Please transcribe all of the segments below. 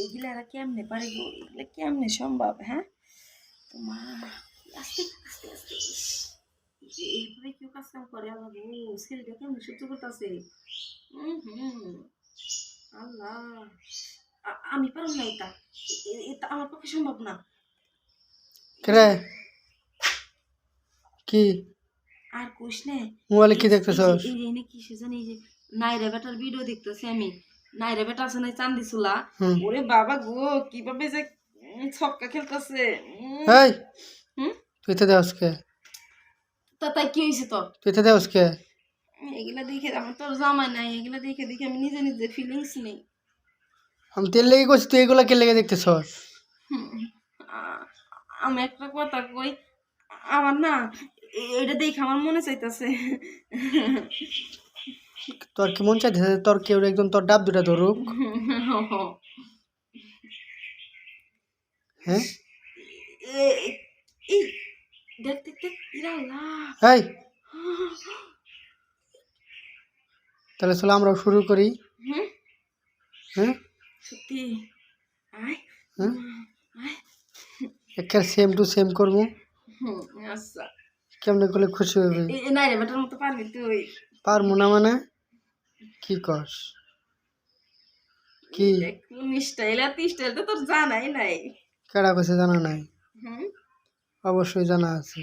এগুলা এরা কেমনে পারে গো? এগুলা কেমনে সম্ভব? হ্যাঁ, মা, আস্তে আস্তে আস্তে এইভাবে কেউ কাজ কাম করে? আল্লাহ গো, ছেলেটা কেমনে সহ্য করতেছে? আল্লাহ, আমি পারব না এটা। এটা আমার পক্ষে সম্ভব না। কেরে কি আর কোশ নে, মোবাইলে কি দেখতেছস? এই যে কি সে জানি, এই যে নাইরা বেটার ভিডিও দেখতেছি আমি। নাইরা বেটা আছে না চান্দি চুলা, ওরে বাবা গো, কিভাবে যে ছক্কা খেলতেছে। এই হুম, তুই তো দেওস কে? তা তাই কি হয়েছে তোর? তুই তো দেওস কে? এগুলা দেখে আমার তোর জামাই নাই, এগুলা দেখে দেখে আমি নিজে নিজে ফিলিংস নেই। আমি তেল লেগে করছি, তুই এগুলা কে লেগে দেখতেছস? হুম, আমি একটা কথা কই, আমার না এটা দেখে আমার মনে চাইতেছে। তোর কি মন চাইতেছে তোর কেউ একজন তোর ডাব দুটা ধরুক? হ্যাঁ, দেখ দেখ দেখ, ইরাল্লাহ। এই তাহলে চলো আমরাও শুরু করি। হুম, হ্যাঁ সত্যি, আয় হ্যাঁ, আয়। একটা সেম টু সেম করবো। আচ্ছা, কেমনে করলে খুশি হবে? নাই রে বেটার মতো পারবি তুই? পারবো না মানে কি কস? কি কোন স্টাইল আর স্টাইল তো তোর জানাই নাই। কেডা কইছে জানা নাই? হুম, অবশ্যই জানা আছে।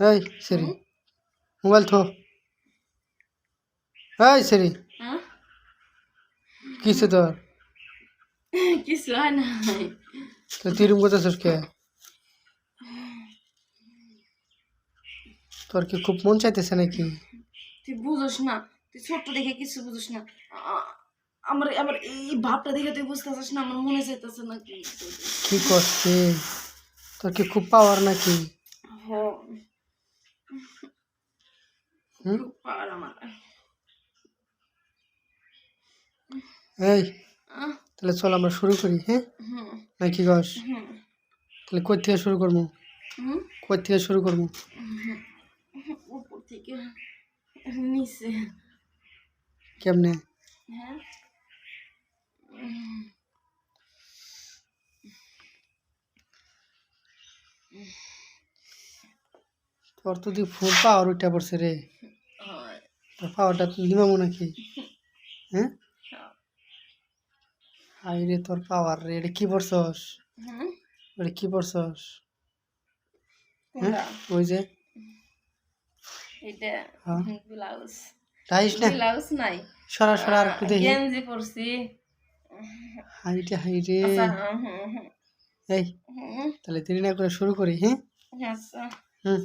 এই সেরি, হুম, মোবাইল থো। এই সেরি, হ্যাঁ, কিসে তোর? কিছু হয় নাই। তো তুই রুম করতেছিস কে? তোর কি খুব মন চাইতেছে নাকি? তুই বুঝোস না, তুই ছোট্ট দেখে কিছু বুঝোস না। আমার আমার এই ভাবটা দেখে তুই বুঝতে পারছিস না আমার মনে চাইতেছে নাকি। কি করছে? তোর কি খুব পাওয়ার নাকি? হ, হুম, খুব পাওয়ার আমার। এই আহ, তাহলে চল আমরা শুরু করি। হ্যাঁ হুম, নাকি কস? হুম, তাহলে কই থেকে শুরু করবো? হুম, কই থেকে শুরু করবো? উপর থেকে নিচে। কেমনে? হ্যাঁ, তোর তো তুই ফুল পাওয়ার উঠা পড়ছে রে। হয়, তোর পাওয়ারটা তুই দিমামো নাকি? হ্যাঁ, হাই রে তোর পাওয়ার রে। এটা কি পড়ছস? হুম, এটা কি পড়ছস? হ্যাঁ, কোনটা? ওই যে এটা হ্যাঁ, ব্লাউজ। রাইস না, ব্লাউজ নাই, সরা সরা আর একটু দেখি। গেঞ্জি পরছি। হাই রে হাই রে। আচ্ছা, এই হুম, তাহলে দেরি না করে শুরু করি। হ্যাঁ আচ্ছা। হুম।